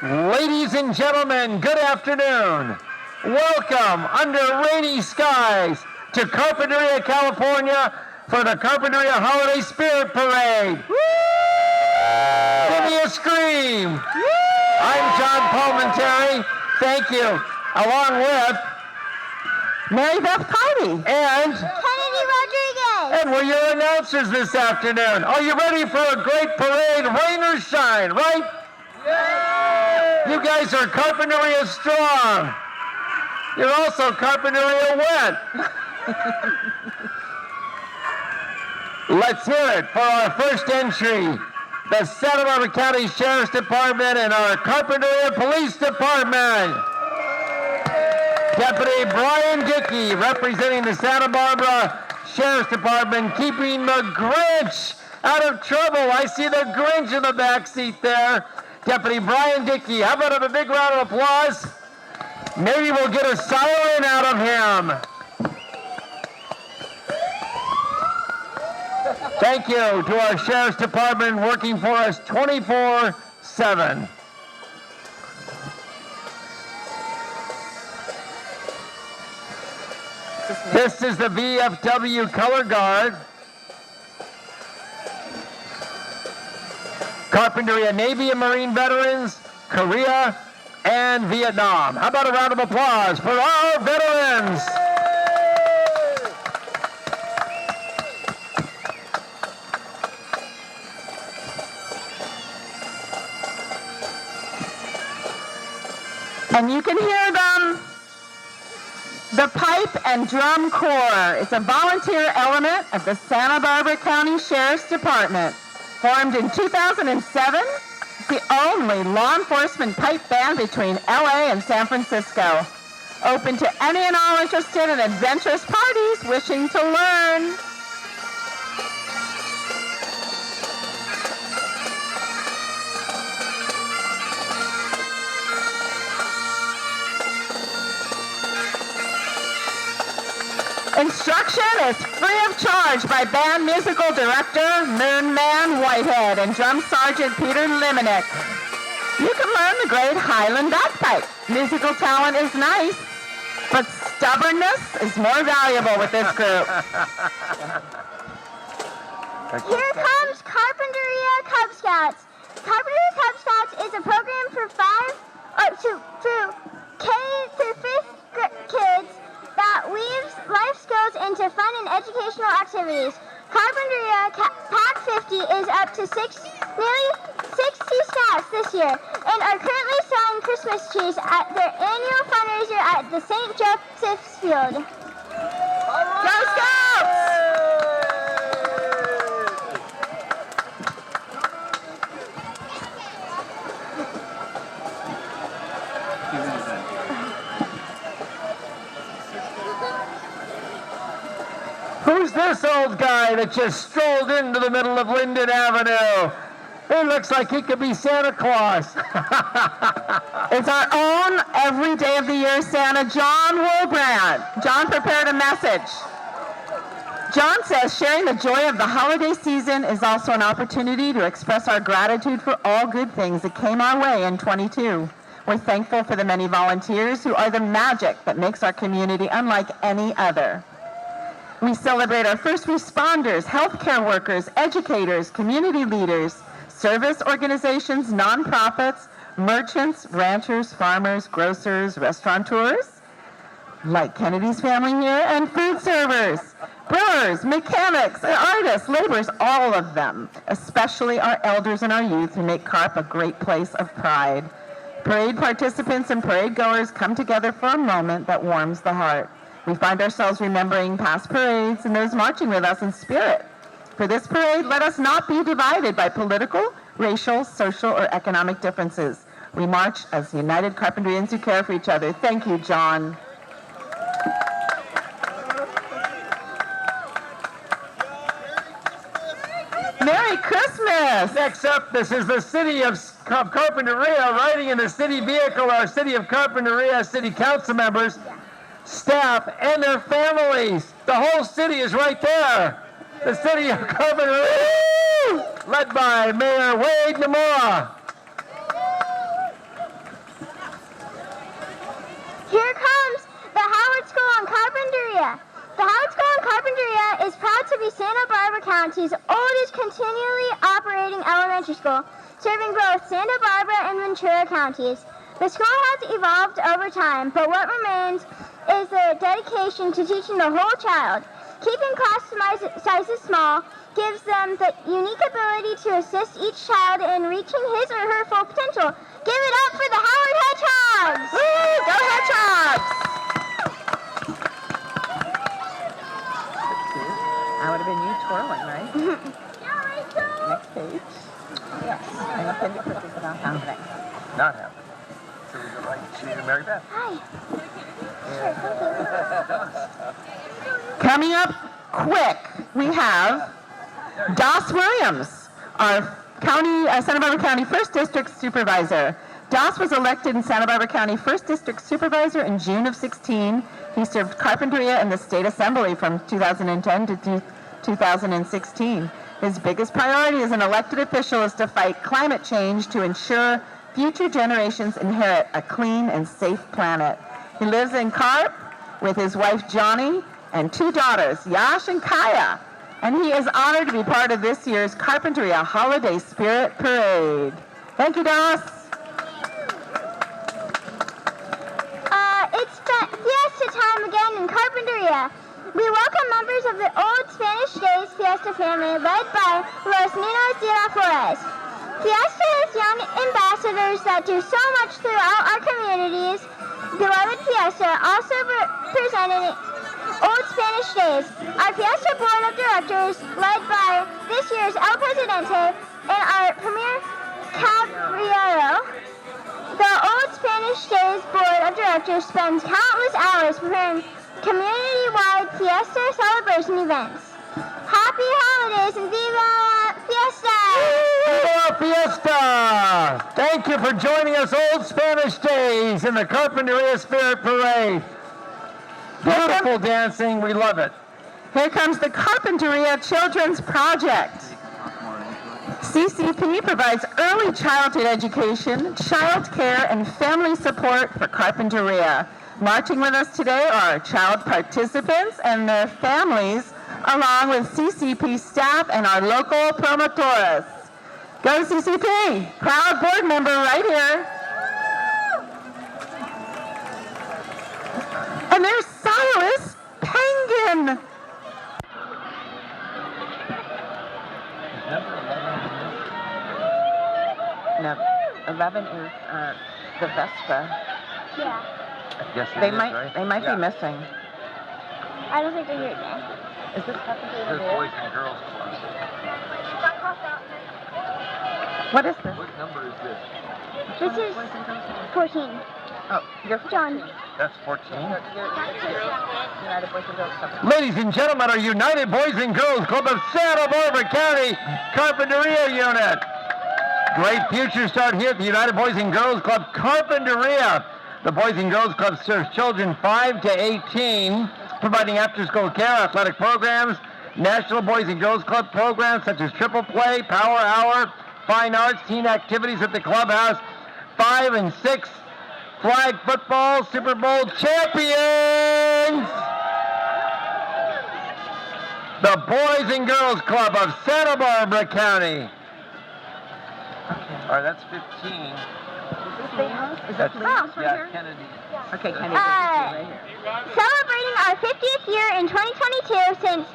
Ladies and gentlemen, good afternoon. Welcome under rainy skies to Carpinteria, California for the Carpinteria Holiday Spirit Parade. Woo! Give me a scream. Woo! I'm John Palmentary. Thank you. Along with Mary Beth Carty and Kennedy Rodriguez. And we're your announcers this afternoon. Are you ready for a great parade, rain or shine, right? Yeah! You guys are Carpinteria strong. You're also Carpinteria wet. Let's hear it for our first entry. The Santa Barbara County Sheriff's Department and our Carpinteria Police Department. Deputy Brian Dickey, representing the Santa Barbara Sheriff's Department, keeping the Grinch out of trouble. I see the Grinch in the back seat there. Deputy Brian Dickey, how about a big round of applause? Maybe we'll get a siren out of him. Thank you to our Sheriff's Department working for us 24/7. This is the VFW Color Guard. Carpinteria Navy and Marine veterans, Korea, and Vietnam. How about a round of applause for our veterans? And you can hear them. The Pipe and Drum Corps is a volunteer element of the Santa Barbara County Sheriff's Department. Formed in 2007, it's the only law enforcement pipe band between LA and San Francisco. Open to any and all interested in adventurous parties wishing to learn. Instruction is free of charge by band musical director Moon Man Whitehead and drum sergeant Peter Liminek. You can learn the great Highland bagpipe. Musical talent is nice, but stubbornness is more valuable with this group. Here comes Carpinteria Cub Scouts. Carpinteria Cub Scouts is a program for K through 5th kids that weaves life skills into fun and educational activities. Carpinteria Pack 50 is up to nearly 60 scouts this year and are currently selling Christmas trees at their annual fundraiser at the St. Joseph's Field. Go Scouts! Who's this old guy that just strolled into the middle of Linden Avenue? He looks like he could be Santa Claus. It's our own every day of the year Santa, John Woolbrand. John prepared a message. John says sharing the joy of the holiday season is also an opportunity to express our gratitude for all good things that came our way in 22. We're thankful for the many volunteers who are the magic that makes our community unlike any other. We celebrate our first responders, healthcare workers, educators, community leaders, service organizations, nonprofits, merchants, ranchers, farmers, grocers, restaurateurs, like Kennedy's family here, and food servers, brewers, mechanics, artists, laborers, all of them, especially our elders and our youth who make CARP a great place of pride. Parade participants and parade goers come together for a moment that warms the heart. We find ourselves remembering past parades and those marching with us in spirit. For this parade, let us not be divided by political, racial, social, or economic differences. We march as united Carpinterians who care for each other. Thank you, John. Merry Christmas! Next up, this is the city of Carpinteria riding in the city vehicle, our city of Carpinteria city council members, staff, and their families. The whole city is right there. The city of Carpinteria, led by Mayor Wade Namora. continually operating elementary school, serving both Santa Barbara and Ventura counties. The school has evolved over time, but what remains is the dedication to teaching the whole child. Keeping class sizes small gives them the unique ability to assist each child in reaching his or her full potential. Give it up for the Howard Hedgehogs! Woo! Go Hedgehogs! That would have been you twirling, right? Next page. Yes. And the Pindy Cookies are not happening. Not happening. So we go right to Mary Beth. Hi. Sure, thank you. Coming up quick, we have Doss Williams, our Santa Barbara County 1st District Supervisor. Doss was elected in Santa Barbara County 1st District Supervisor in June of 16. He served Carpinteria in the State Assembly from 2010 to 2016. His biggest priority as an elected official is to fight climate change to ensure future generations inherit a clean and safe planet. He lives in Carp with his wife Johnny and 2 daughters, Yash and Kaya. And he is honored to be part of this year's Carpinteria Holiday Spirit Parade. Thank you, Doss. It's Fiesta time again in Carpinteria. We welcome members of the Old Spanish Days Fiesta family led by Los Niños de la Flores. Fiesta is young ambassadors that do so much throughout our communities. Beloved Fiesta also presented Old Spanish Days. Our Fiesta Board of Directors, led by this year's El Presidente and our Premier Caballero. The Old Spanish Days Board of Directors spends countless hours preparing community-wide Fiesta celebration events. Happy holidays and Viva Fiesta! Viva Fiesta! Thank you for joining us, Old Spanish Days, in the Carpinteria Spirit Parade. Beautiful dancing, we love it. Here comes the Carpinteria Children's Project. CCP provides early childhood education, child care, and family support for Carpinteria. Marching with us today are child participants and their families, along with CCP staff and our local promotores. Go CCP! Proud board member right here. And there's Silas Penguin. No, 11 is the Vespa. Yeah, Yes, They might be missing. I don't think they're here today. Is this Carpinteria This there? Boys and Girls Club. What is this? What number is this? This is 14. Oh, you're John. That's 14. United Boys and Girls Club. Ladies and gentlemen, our United Boys and Girls Club of Santa Barbara County Carpinteria Unit. Great future start here at the United Boys and Girls Club Carpinteria. The Boys and Girls Club serves children 5 to 18, providing after-school care, athletic programs, National Boys and Girls Club programs such as Triple Play, Power Hour, Fine Arts, teen activities at the clubhouse, 5 and 6 flag football Super Bowl champions. The Boys and Girls Club of Santa Barbara County. All right, that's 15. That's, yeah, Kennedy. Okay, Kenny. Celebrating our 50th year in 2022 since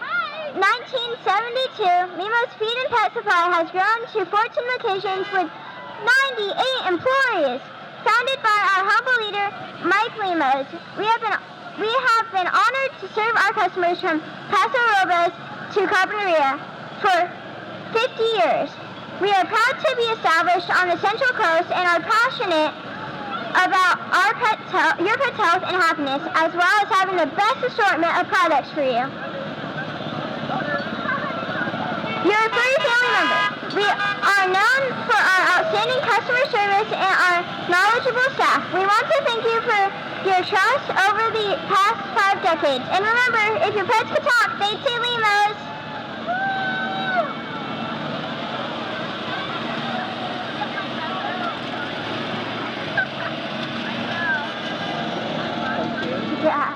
1972, Mimo's Feed and Pet Supply has grown to 14 locations with 98 employees. Founded by our humble leader, Mike Lemos, we have been honored to serve our customers from Paso Robles to Carpinteria for 50 years. We are proud to be established on the Central Coast and are passionate about your pet's health and happiness, as well as having the best assortment of products for you. You're a furry family member. We are known for our outstanding customer service and our knowledgeable staff. We want to thank you for your trust over the past 5 decades. And remember, if your pets could talk, they'd say Lemos. Yeah.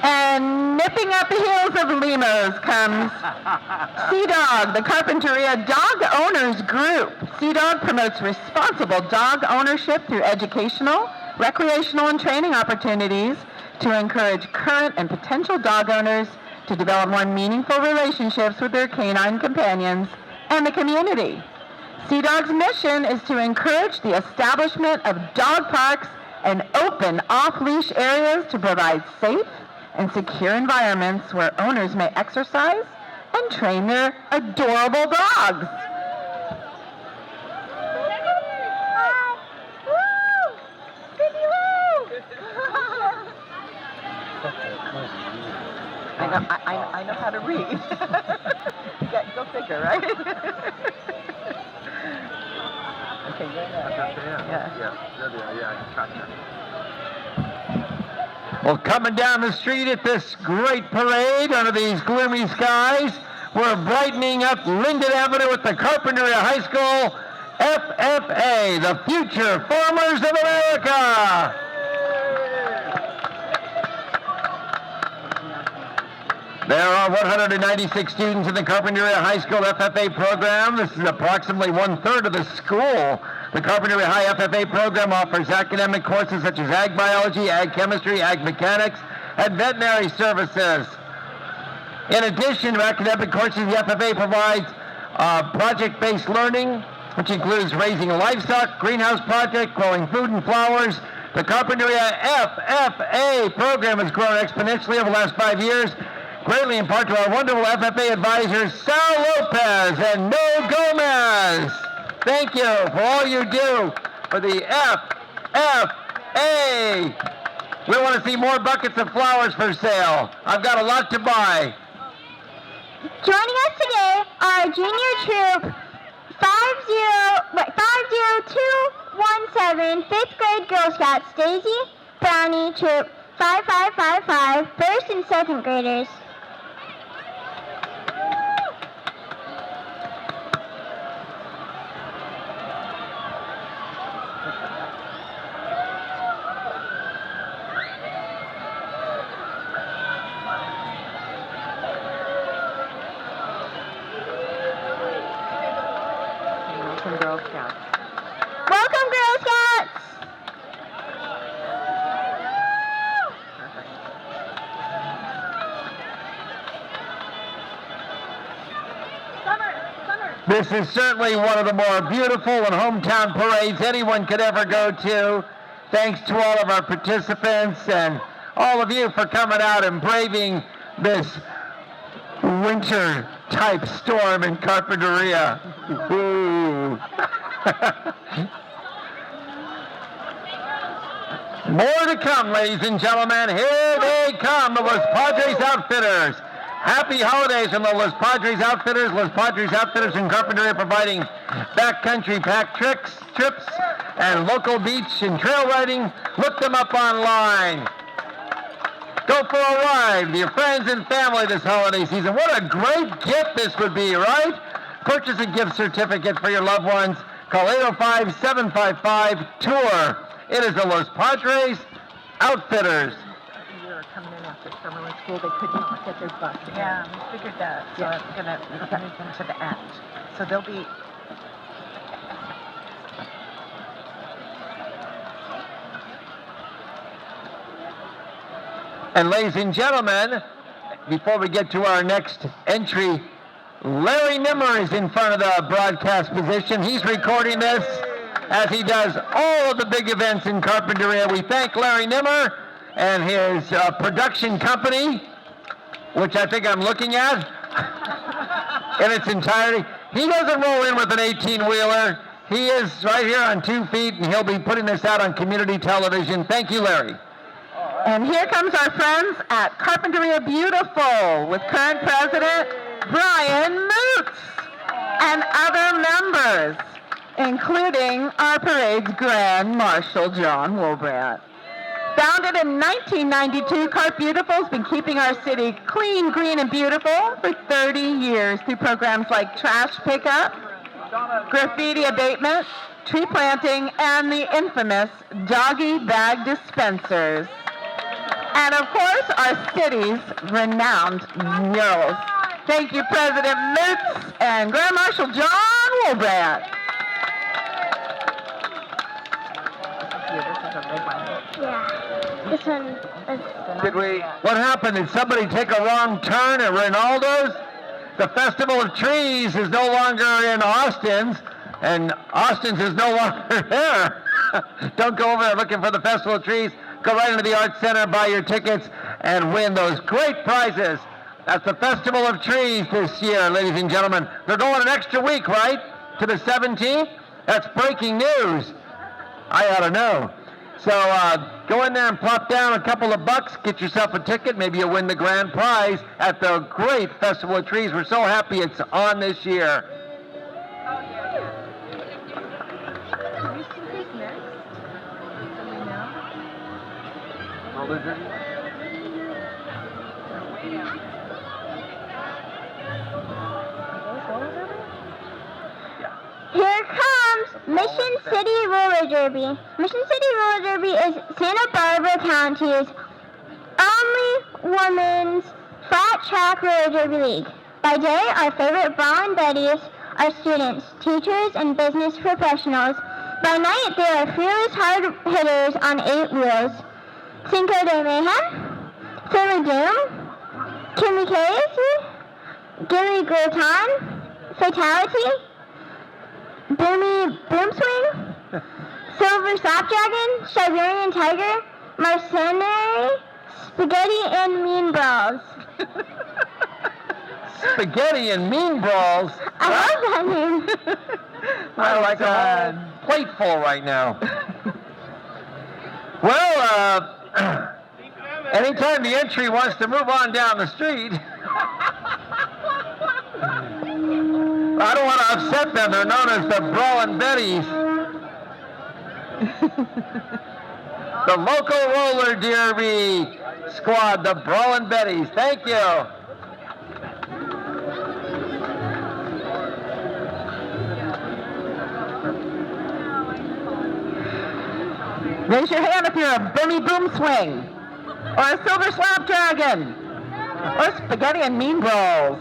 And nipping at the heels of lemurs comes Sea-Dog, the Carpinteria Dog Owners Group. Sea-Dog promotes responsible dog ownership through educational, recreational, and training opportunities to encourage current and potential dog owners to develop more meaningful relationships with their canine companions and the community. Sea-Dog's mission is to encourage the establishment of dog parks and open off-leash areas to provide safe and secure environments where owners may exercise and train their adorable dogs. I know how to read. Go figure, right? Okay, Well, coming down the street at this great parade under these gloomy skies, we're brightening up Linden Avenue at the Carpinteria High School FFA, the Future Farmers of America. There are 196 students in the Carpinteria High School FFA program. This is approximately 1/3 of the school. The Carpinteria High FFA program offers academic courses such as ag biology, ag chemistry, ag mechanics, and veterinary services. In addition to academic courses, the FFA provides project-based learning, which includes raising livestock, greenhouse project, growing food and flowers. The Carpinteria FFA program has grown exponentially over the last 5 years, greatly in part to our wonderful FFA advisors, Sal Lopez and Noel Gomez. Thank you for all you do for the FFA. We want to see more buckets of flowers for sale. I've got a lot to buy. Joining us today are junior troop 50217, 5th grade Girl Scouts, Daisy Brownie, troop 5555, 1st and 2nd graders. Girl Scouts. Welcome, Girl Scouts! This is certainly one of the more beautiful and hometown parades anyone could ever go to. Thanks to all of our participants and all of you for coming out and braving this winter-type storm in Carpinteria. Ooh. More to come, ladies and gentlemen. Here they come, the Los Padres Outfitters. Happy holidays from the Los Padres Outfitters. Los Padres Outfitters in Carpinteria providing backcountry pack trips and local beach and trail riding. Look them up online. Go for a ride with your friends and family this holiday season. What a great gift this would be, right? Purchase a gift certificate for your loved ones. Call 805-755-TOUR. It is the Los Padres Outfitters. We were coming in after Summerlin School. They could not get their bus. Yeah, we figured that. So I'm going to move them to the end. So they'll be... And ladies and gentlemen, before we get to our next entry, Larry Nimmer is in front of the broadcast position. He's recording this as he does all of the big events in Carpinteria. We thank Larry Nimmer and his production company, which I think I'm looking at in its entirety. He doesn't roll in with an 18-wheeler. He is right here on 2 feet, and he'll be putting this out on community television. Thank you, Larry. And here comes our friends at Carpinteria Beautiful with current president Brian Moots and other members, including our parade's Grand Marshal John Woolbrandt. Founded in 1992, Carp Beautiful's been keeping our city clean, green, and beautiful for 30 years through programs like trash pickup, graffiti abatement, tree planting, and the infamous doggy bag dispensers. And of course, our city's renowned murals. Thank you, President Lutz and Grand Marshal John Wolbrandt. Yeah. This one is... What happened? Did somebody take a wrong turn at Ronaldo's? The Festival of Trees is no longer in Austin's, and Austin's is no longer there. Don't go over there looking for the Festival of Trees. Go right into the Arts Center, buy your tickets, and win those great prizes. That's the Festival of Trees this year, ladies and gentlemen. They're going an extra week, right? To the 17th? That's breaking news. I ought to know. So go in there and plop down a couple of bucks, get yourself a ticket. Maybe you'll win the grand prize at the great Festival of Trees. We're so happy it's on this year. Can we see who's next? Do we know? Here comes Mission City Roller Derby. Mission City Roller Derby is Santa Barbara County's only women's flat track roller derby league. By day, our favorite Brown Betties are students, teachers, and business professionals. By night, they are fearless hard hitters on 8 wheels. Cinco de Mayhem, Philly Doom, Kimmy Casey, Gilly Gluton, Fatality, Boomy Boomswing, Silver Snapdragon, Siberian Tiger, Mercenary, Spaghetti and Mean Brawls. Spaghetti and Mean Brawls. I love that name. I like a whole plate full right now. Well, anytime the entry wants to move on down the street, I don't want to upset them. They're known as the Brawlin' Betties. The local roller derby squad, the Brawlin' Betties. Thank you. Raise your hand if you're a Boomy Boom Swing, or a Silver Snapdragon, or Spaghetti and Mean Brawls.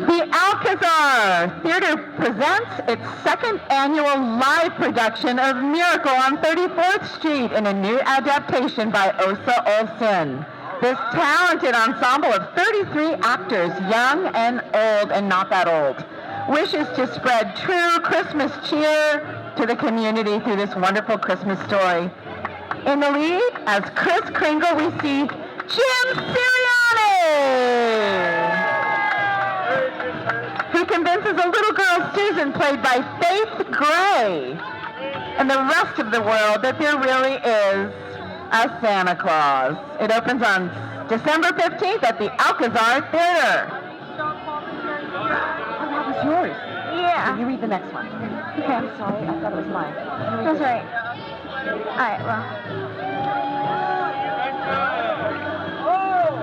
The Alcazar Theater presents its second annual live production of Miracle on 34th Street in a new adaptation by Åsa Olsen. This talented ensemble of 33 actors, young and old and not that old, wishes to spread true Christmas cheer to the community through this wonderful Christmas story. In the lead, as Kris Kringle, we see Jim Sirianni, who convinces a little girl, Susan, played by Faith Gray, and the rest of the world that there really is a Santa Claus. It opens on December 15th at the Alcazar Theater. Oh, that was yours. Yeah. You read the next one. Okay. I'm sorry, I thought it was mine. That's right. All right, well.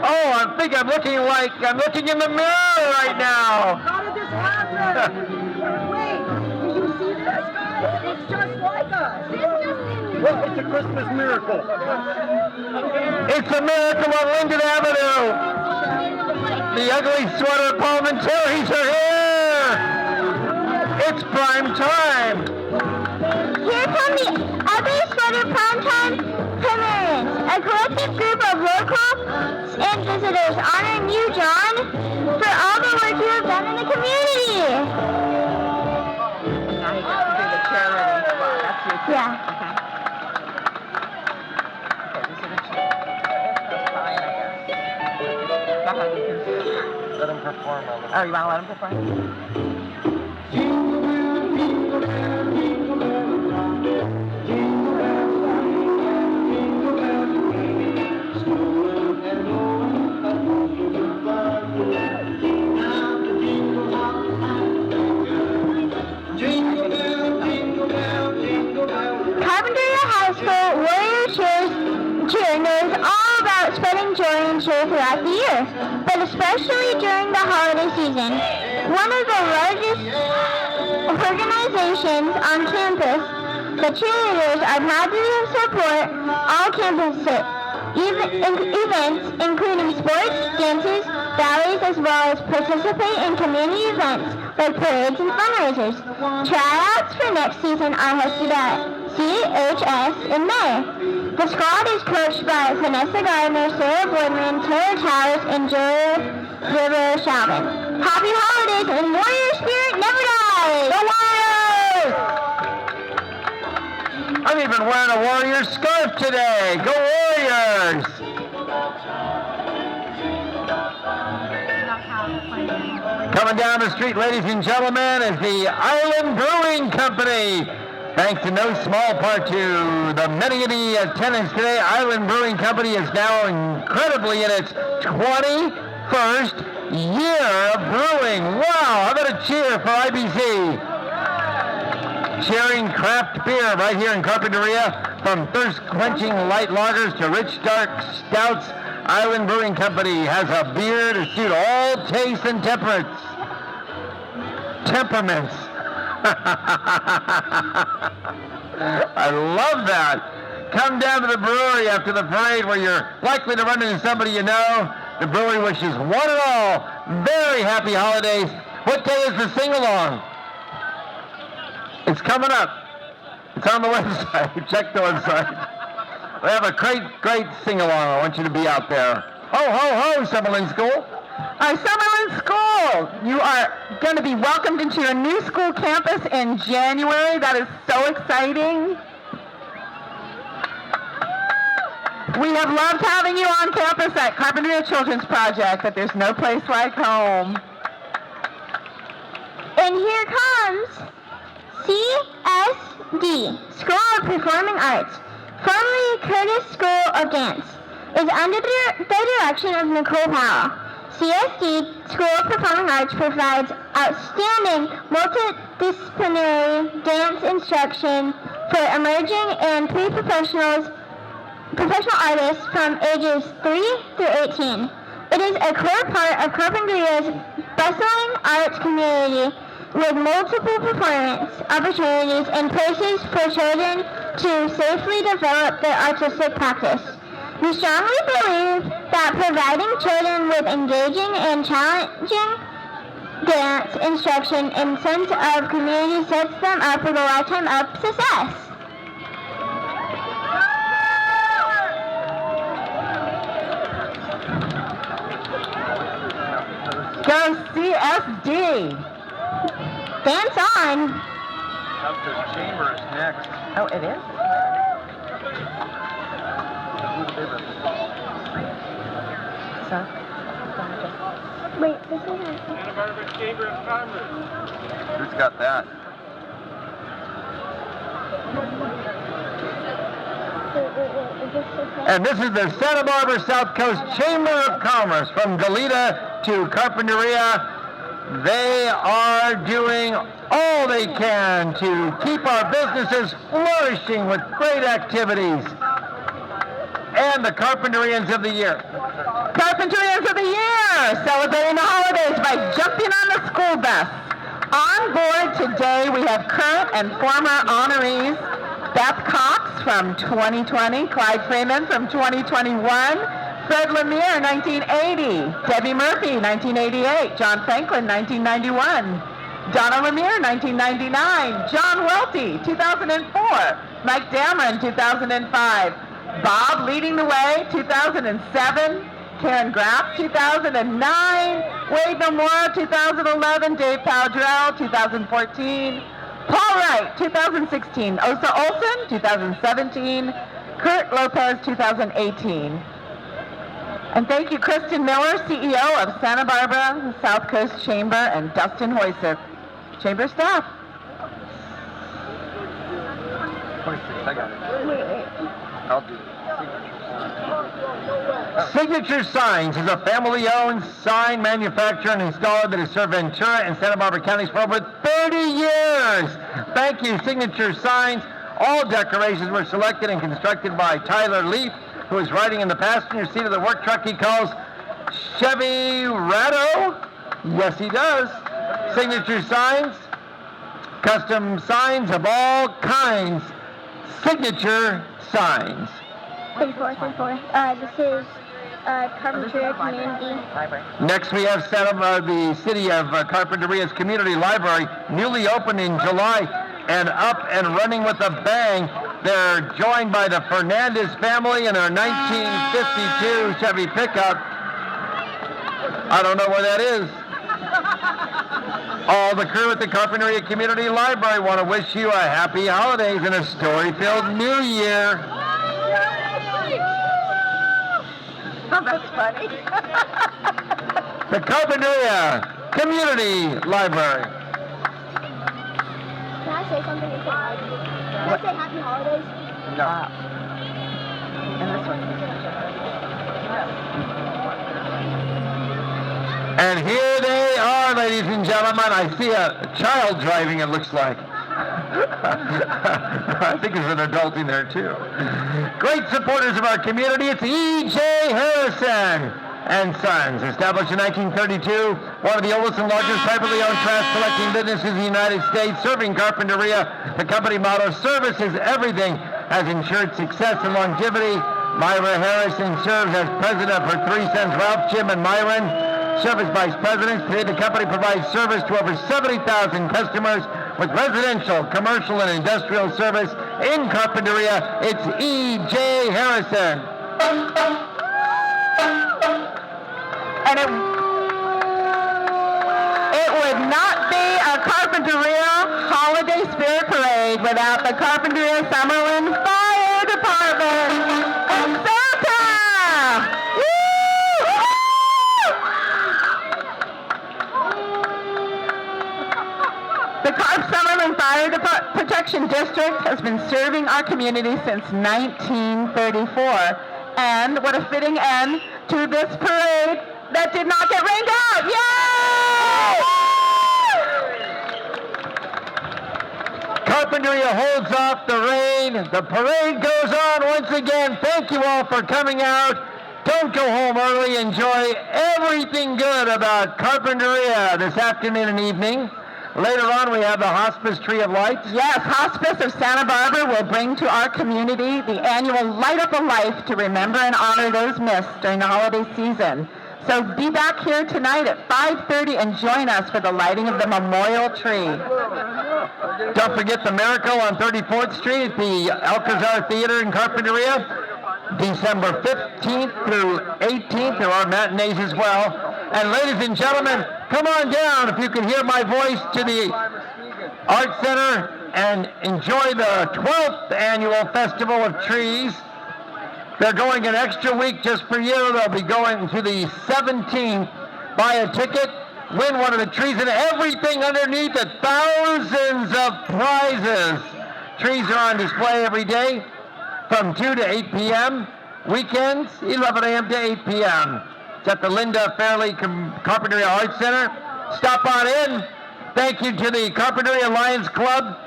Oh, I think I'm looking in the mirror right now. How did this happen? Wait, did you see this? It's just like us. Look, it's a Christmas miracle. It's a miracle on Linden Avenue. The ugly sweater parliamentaries are here. It's prime time. Here come the Ugly Sweater Primetime Premierans, a collective group of locals and visitors honoring you, John, for all the work you have done in the community. Now you get to do the charity spot. That's your turn. Yeah. Okay, these are the chairs. That's fine, I guess. Go ahead, you can do it. Let them perform on Oh, you want to let them perform? Carpinteria High School Warrior Cheer knows all about spreading joy and cheer throughout the year, but especially during the holiday season. One of the largest on campus, the cheerleaders are proud to support all campus events, including sports, dances, rallies, as well as participate in community events like parades and fundraisers. Tryouts for next season are hosted at CHS in May. The squad is coached by Vanessa Gardner, Sarah Boydman, Taylor Towers, and Julia River Shalvin. Happy holidays, and Warrior Spirit never dies! The Warriors! I'm even wearing a Warrior scarf today. Go Warriors! Coming down the street, ladies and gentlemen, is the Island Brewing Company. Thanks in no small part to the many attendants today, Island Brewing Company is now incredibly in its 21st year of brewing. Wow, how about a cheer for IBC? Cheering craft beer right here in Carpinteria, from thirst-quenching light lagers to rich dark stouts. Island Brewing Company has a beer to suit all tastes and temperaments. I love that. Come down to the brewery after the parade where you're likely to run into somebody you know. The brewery wishes one and all very happy holidays. What day is the sing-along? It's coming up. It's on the website. Check the website. We have a great sing-along. I want you to be out there. Ho, ho, ho, Summerlin School. Summerlin School, you are going to be welcomed into your new school campus in January. That is so exciting. We have loved having you on campus at Carpinteria Children's Project, but there's no place like home. And here comes CSD, School of Performing Arts, formerly Curtis School of Dance, is under the direction of Nicole Powell. CSD, School of Performing Arts, provides outstanding multidisciplinary dance instruction for emerging and professional artists from ages 3 through 18. It is a core part of Carpinteria's bustling arts community with multiple performance opportunities and places for children to safely develop their artistic practice. We strongly believe that providing children with engaging and challenging dance instruction and sense of community sets them up for a lifetime of success. Go CSD. Dance on. Southcoast Chamber is next. Oh, it is? Wait, this is Santa Barbara Chamber of Commerce. Who's got that? And this is the Santa Barbara South Coast Chamber of Commerce from Goleta to Carpinteria. They are doing all they can to keep our businesses flourishing with great activities. And the Carpinterians of the Year. Carpinterians of the Year, celebrating the holidays by jumping on the school bus. On board today, we have current and former honorees, Beth Cox from 2020, Clyde Freeman from 2021, Fred Lemire, 1980, Debbie Murphy, 1988, John Franklin, 1991, Donna Lemire, 1999, John Welty, 2004, Mike Dameron, 2005, Bob leading the way, 2007, Karen Graff, 2009, Wade Nomura, 2011, Dave Powdrell, 2014, Paul Wright, 2016, Osa Olson, 2017, Kurt Lopez, 2018. And thank you, Kristen Miller, CEO of Santa Barbara South Coast Chamber, and Dustin Hoysick, Chamber staff. 26, I got it. I'll do it. Signature Signs is a family-owned sign manufacturer and installer that has served Ventura and Santa Barbara counties for over 30 years. Thank you, Signature Signs. All decorations were selected and constructed by Tyler Leaf, who is riding in the passenger seat of the work truck he calls Chevy Rado. Yes, he does. Signature Signs custom signs of all kinds, signature signs. 34. This is Carpinteria Community. Next, we have the City of Carpinteria's Community Library, newly opened in July and up and running with a bang. They're joined by the Fernandez family in their 1952 Chevy pickup. I don't know where that is. All the crew at the Carpinteria Community Library want to wish you a happy holidays and a story-filled new year. Oh, that's funny. The Carpinteria Community Library. Can I say something? Can I say happy holidays? No. And this one. And here they are, ladies and gentlemen. I see a child driving, it looks like. I think there's an adult in there, too. Great supporters of our community. It's E.J. Harrison and Sons, established in 1932, one of the oldest and largest privately owned trash collecting businesses in the United States, serving Carpinteria. The company motto, service is everything, has ensured success and longevity. Myra Harrison serves as president of her three sons, Ralph, Jim, and Myron. Service vice presidents. Today, the company provides service to over 70,000 customers with residential, commercial, and industrial service in Carpinteria. It's E.J. Harrison. And it would not be a Carpinteria Holiday Spirit Parade without the Carpinteria Summerlin Fire Department and Santa! Woo! The Carp Summerlin Fire Protection District has been serving our community since 1934. And what a fitting end to this parade that did not get rained out. Yay! Carpinteria holds off the rain. The parade goes on once again. Thank you all for coming out. Don't go home early. Enjoy everything good about Carpinteria this afternoon and evening. Later on, we have the Hospice Tree of Lights. Yes, Hospice of Santa Barbara will bring to our community the annual Light Up a Life to remember and honor those missed during the holiday season. So be back here tonight at 5:30 and join us for the lighting of the memorial tree. Don't forget the Miracle on 34th Street at the Alcazar Theater in Carpinteria, December 15th through 18th. There are matinees as well. And ladies and gentlemen, come on down, if you can hear my voice, to the Art Center and enjoy the 12th Annual Festival of Trees. They're going an extra week just for you. They'll be going to the 17th. Buy a ticket, win one of the trees, and everything underneath it. Thousands of prizes. Trees are on display every day from 2 to 8 p.m. Weekends, 11 a.m. to 8 p.m. It's at the Linda Fairley Carpinteria Arts Center. Stop on in. Thank you to the Carpinteria Lions Club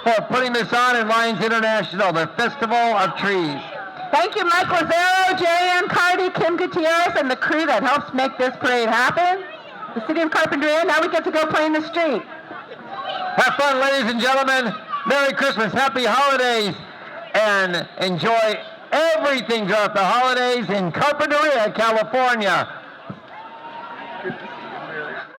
for putting this on, and Lions International, the Festival of Trees. Thank you, Mike Lazaro, Jerry Ann Carty, Kim Gutierrez, and the crew that helps make this parade happen. The City of Carpinteria, now we get to go play in the street. Have fun, ladies and gentlemen. Merry Christmas, happy holidays, and enjoy everything throughout the holidays in Carpinteria, California.